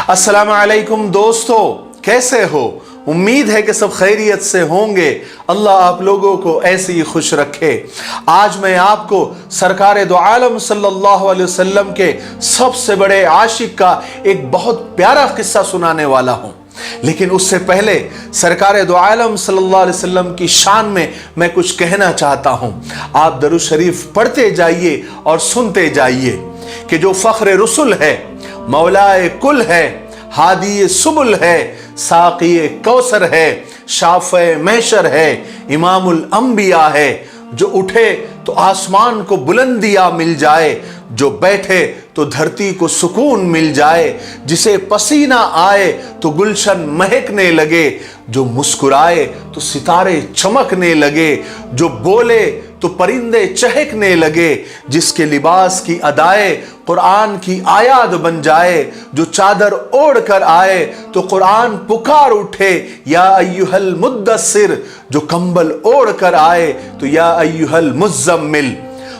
अस्सलाम वालेकुम दोस्तों, कैसे हो? उम्मीद है कि सब खैरियत से होंगे। अल्लाह आप लोगों को ऐसे ही खुश रखे। आज मैं आपको सरकार दो आलम सल्लल्लाहु अलैहि वसल्लम के सबसे बड़े आशिक का एक बहुत प्यारा किस्सा सुनाने वाला हूँ। लेकिन उससे पहले सरकार दो आलम सल्लल्लाहु अलैहि वसल्लम की शान में मैं कुछ कहना चाहता हूँ। आप दरूद शरीफ पढ़ते जाइए और सुनते जाइए कि जो फख्र रसुल है, मौलाए कुल है, हादी सुबुल है, साक़ी कौसर है, शाफ़े महशर है, इमामुल अंबिया है, जो उठे तो आसमान को बुलंदियाँ मिल जाए, जो बैठे तो धरती को सुकून मिल जाए, जिसे पसीना आए तो गुलशन महकने लगे, जो मुस्कुराए तो सितारे चमकने लगे, जो बोले तो परिंदे चहकने लगे, जिसके लिबास की अदाए कुरान की आयात बन जाए, जो चादर ओढ़ कर आए तो कुरान पुकार उठे, या अय्युहल मुद्दस्सिर, जो कंबल ओढ़ कर आए तो या अय्युहल मुज़्ज़म्मिल,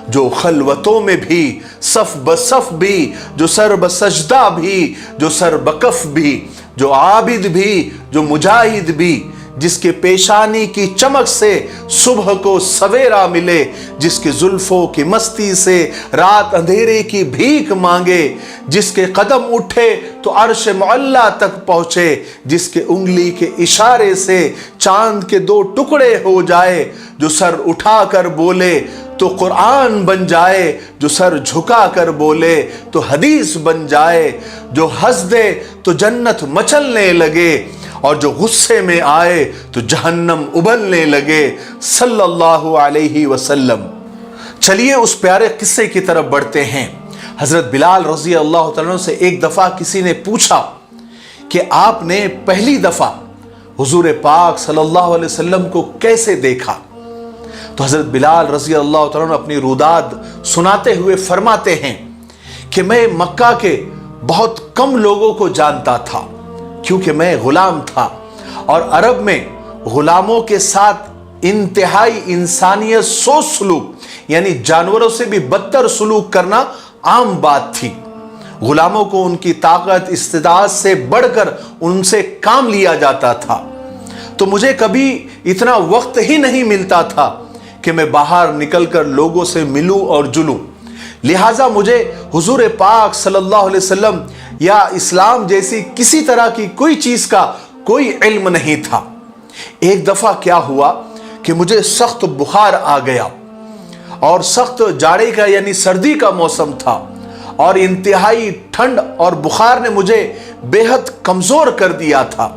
जो खलवतों में भी सफ बसफ भी, जो सर बसजदा भी, जो सर बकफ भी, जो आबिद भी, जो मुजाहिद भी, जिसके पेशानी की चमक से सुबह को सवेरा मिले, जिसके जुल्फों की मस्ती से रात अंधेरे की भीख मांगे, जिसके कदम उठे तो अर्श मुअल्ला तक पहुंचे, जिसके उंगली के इशारे से चांद के दो टुकड़े हो जाए, जो सर उठा कर बोले तो कुरान बन जाए, जो सर झुका कर बोले तो हदीस बन जाए, जो हंस दे तो जन्नत मचलने लगे, और जो गुस्से में आए तो जहन्नम उबलने लगे, सल्लल्लाहु अलैहि वसल्लम। चलिए उस प्यारे किस्से की तरफ बढ़ते हैं। हजरत बिलाल रजी अल्लाह तआला से एक दफ़ा किसी ने पूछा कि आपने पहली दफ़ा हुजूर पाक सल्लल्लाहु अलैहि वसल्लम को कैसे देखा? तो हजरत बिलाल रजी अल्लाह तआला अपनी रुदाद सुनाते हुए फरमाते हैं कि मैं मक्का के बहुत कम लोगों को जानता था, क्योंकि मैं गुलाम था, और अरब में गुलामों के साथ इंतहाई इंसानियत सोच सलूक, यानी जानवरों से भी बदतर सलूक करना आम बात थी। गुलामों को उनकी ताकत इस्तिदात से बढ़कर उनसे काम लिया जाता था। तो मुझे कभी इतना वक्त ही नहीं मिलता था कि मैं बाहर निकलकर लोगों से मिलूं और जुलूं। लिहाजा मुझे हुजूर पाक सल्लल्लाहु अलैहि वसल्लम या इस्लाम जैसी किसी तरह की कोई चीज का कोई इल्म नहीं था। एक दफा क्या हुआ कि मुझे सख्त बुखार आ गया, और सख्त जाड़े का यानी सर्दी का मौसम था, और इंतहाई ठंड और बुखार ने मुझे बेहद कमजोर कर दिया था।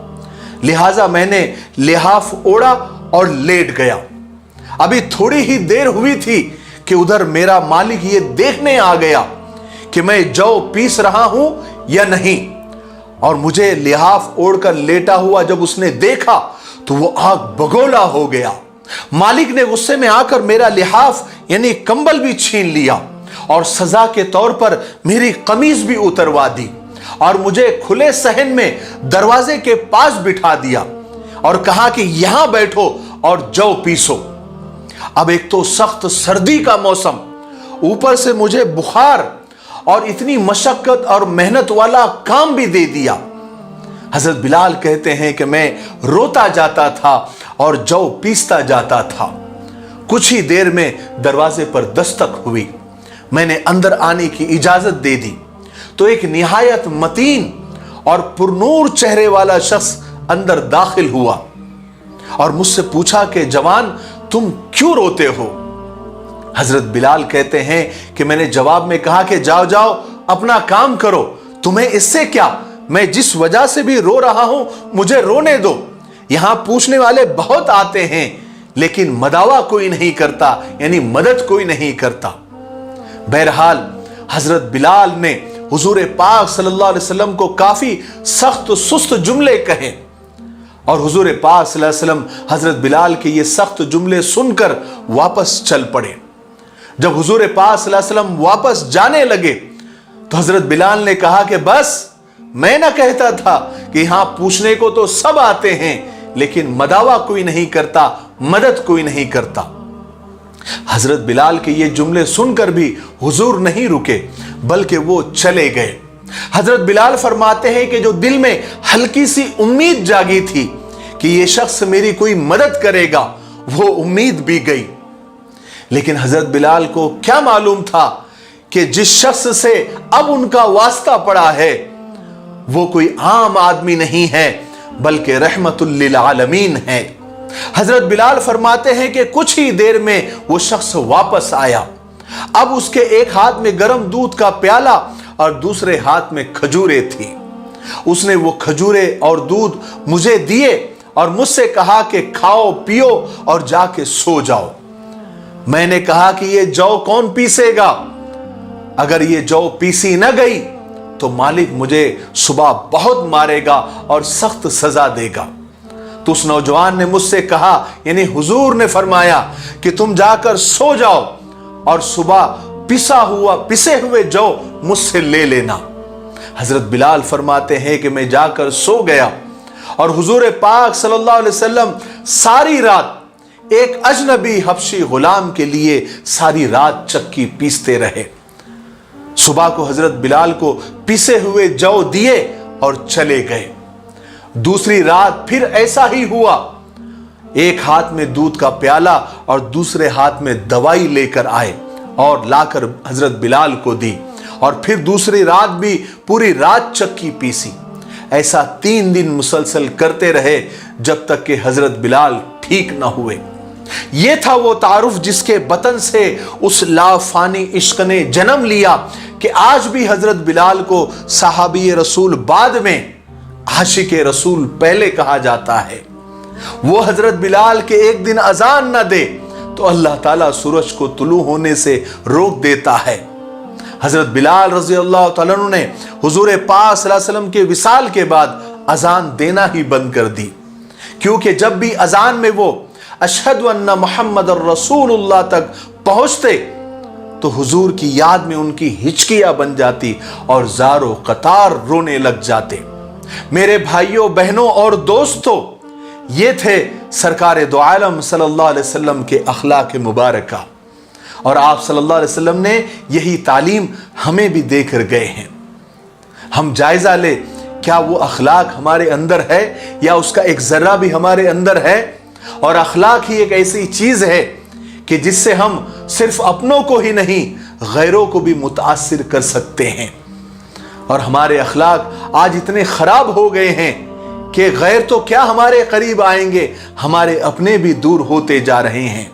लिहाजा मैंने लिहाफ ओढ़ा और लेट गया। अभी थोड़ी ही देर हुई थी कि उधर मेरा मालिक ये देखने आ गया कि मैं जौ पीस रहा हूं या नहीं, और मुझे लिहाफ ओढ़कर लेटा हुआ जब उसने देखा तो वो आग बगोला हो गया। मालिक ने गुस्से में आकर मेरा लिहाफ यानी कंबल भी छीन लिया, और सजा के तौर पर मेरी कमीज भी उतरवा दी, और मुझे खुले सहन में दरवाजे के पास बिठा दिया, और कहा कि यहां बैठो और जौ पीसो। अब एक तो सख्त सर्दी का मौसम, ऊपर से मुझे बुखार, और इतनी मशक्कत और मेहनत वाला काम भी दे दिया। हजरत बिलाल कहते हैं कि मैं रोता जाता था और जौ पीसता जाता था। कुछ ही देर में दरवाजे पर दस्तक हुई। मैंने अंदर आने की इजाजत दे दी तो एक निहायत मतीन और पुरनूर चेहरे वाला शख्स अंदर दाखिल हुआ, और मुझसे पूछा कि जवान, तुम क्यों रोते हो? हजरत बिलाल कहते हैं कि मैंने जवाब में कहा कि जाओ जाओ अपना काम करो, तुम्हें इससे क्या, मैं जिस वजह से भी रो रहा हूं मुझे रोने दो। यहां पूछने वाले बहुत आते हैं, लेकिन मदावा कोई नहीं करता, यानी मदद कोई नहीं करता। बहरहाल हजरत बिलाल ने हुजूर पाक सल्लल्लाहु अलैहि वसल्लम को काफी सख्त सुस्त जुमले कहे, और हुजूर पाक सल्लल्लाहु अलैहि वसल्लम हजरत बिलाल के ये सख्त जुमले सुनकर वापस चल पड़े। जब हुजूर पाक सल्लल्लाहु अलैहि वसल्लम वापस जाने लगे तो हजरत बिलाल ने कहा कि बस, मैं ना कहता था कि यहां पूछने को तो सब आते हैं, लेकिन मदावा कोई नहीं करता, मदद कोई नहीं करता। हजरत बिलाल के ये जुमले सुनकर भी हुजूर नहीं रुके, बल्कि वो चले गए। हजरत बिलाल फरमाते हैं कि जो दिल में हल्की सी उम्मीद जागी थी कि ये शख्स मेरी कोई मदद करेगा, वो उम्मीद भी गई। लेकिन हजरत बिलाल को क्या मालूम था कि जिस शख्स से अब उनका वास्ता पड़ा है वो कोई आम आदमी नहीं है बल्कि रहमतुल लिल आलमीन है। हजरत बिलाल फरमाते हैं कि कुछ ही देर में वो शख्स वापस आया। अब उसके एक हाथ में गर्म दूध का प्याला और दूसरे हाथ में खजूरें थी। उसने वो खजूरें और दूध मुझे दिए और मुझसे कहा कि खाओ पियो और जाके सो जाओ। मैंने कहा कि ये जौ कौन पीसेगा? अगर ये जौ पीसी न गई तो मालिक मुझे सुबह बहुत मारेगा और सख्त सजा देगा। तो उस नौजवान ने मुझसे कहा, यानी हुजूर ने फरमाया कि तुम जाकर सो जाओ और सुबह पिसे हुए जौ मुझसे ले लेना। हजरत बिलाल फरमाते हैं कि मैं जाकर सो गया और हुजूर पाक सल्लल्लाहु अलैहि वसल्लम सारी रात एक अजनबी हबशी गुलाम के लिए सारी रात चक्की पीसते रहे। सुबह को हजरत बिलाल को पिसे हुए जौ दिए और चले गए। दूसरी रात फिर ऐसा ही हुआ। एक हाथ में दूध का प्याला और दूसरे हाथ में दवाई लेकर आए और लाकर हजरत बिलाल को दी और फिर दूसरी रात भी पूरी रात चक्की पीसी। ऐसा 3 दिन मुसलसल करते रहे जब तक कि हजरत बिलाल ठीक न हुए। ये था वो तारुफ जिसके बतन से उस लाफानी इश्क ने जन्म लिया कि आज भी हजरत बिलाल को सहाबी रसूल बाद में, आशिक रसूल पहले कहा जाता है। वो हजरत बिलाल के एक दिन अजान न दे तो अल्लाह ताला सूरज को तुलू होने से रोक देता है। हजरत बिलाल रज़ी अल्लाह ताला अन्हु ने हुजूर पाक सल्लल्लाहु अलैहि वसल्लम के विसाल के बाद अजान देना ही बंद कर दी, क्योंकि जब भी अजान में वो अशहदु अन्ना मुहम्मदुर रसूलुल्लाह तक पहुंचते तो हुजूर की याद में उनकी हिचकियां बन जाती और ज़ारो कतार रोने लग जाते। मेरे भाइयों बहनों और दोस्तों, ये थे सरकार दो आलम सल्लल्लाहु अलैहि वसल्लम के अखलाक मुबारका, और आप सल्लल्लाहु अलैहि वसल्लम ने यही तालीम हमें भी देकर गए हैं। हम जायजा ले, क्या वो अखलाक हमारे अंदर है या उसका एक जर्रा भी हमारे अंदर है? और अखलाक ही एक ऐसी चीज है कि जिससे हम सिर्फ अपनों को ही नहीं गैरों को भी मुतासिर कर सकते हैं। और हमारे अखलाक आज इतने खराब हो गए हैं कि गैर तो क्या हमारे करीब आएंगे, हमारे अपने भी दूर होते जा रहे हैं।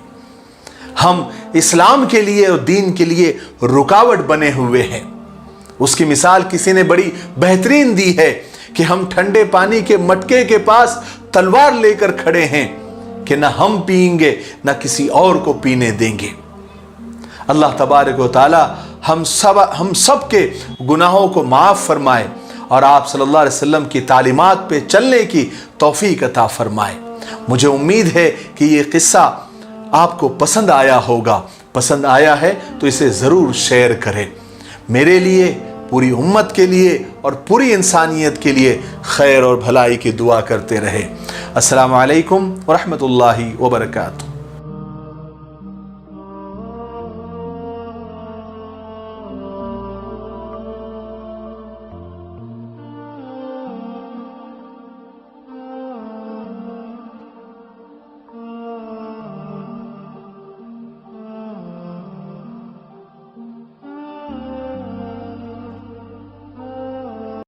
हम इस्लाम के लिए और दीन के लिए रुकावट बने हुए हैं। उसकी मिसाल किसी ने बड़ी बेहतरीन दी है कि हम ठंडे पानी के मटके के पास तलवार लेकर खड़े हैं कि न हम पिएंगे न किसी और को पीने देंगे। अल्लाह तबारक व तआला हम सब के गुनाहों को माफ़ फरमाए और आप सल्लल्लाहु अलैहि वसल्लम की तालीमात पे चलने की तौफीक अता फरमाए। मुझे उम्मीद है कि ये किस्सा आपको पसंद आया होगा। पसंद आया है तो इसे ज़रूर शेयर करें। मेरे लिए, पूरी उम्मत के लिए और पूरी इंसानियत के लिए खैर और भलाई की दुआ करते रहे। अस्सलामु अलैकुम व रहमतुल्लाहि व बरकातुहू।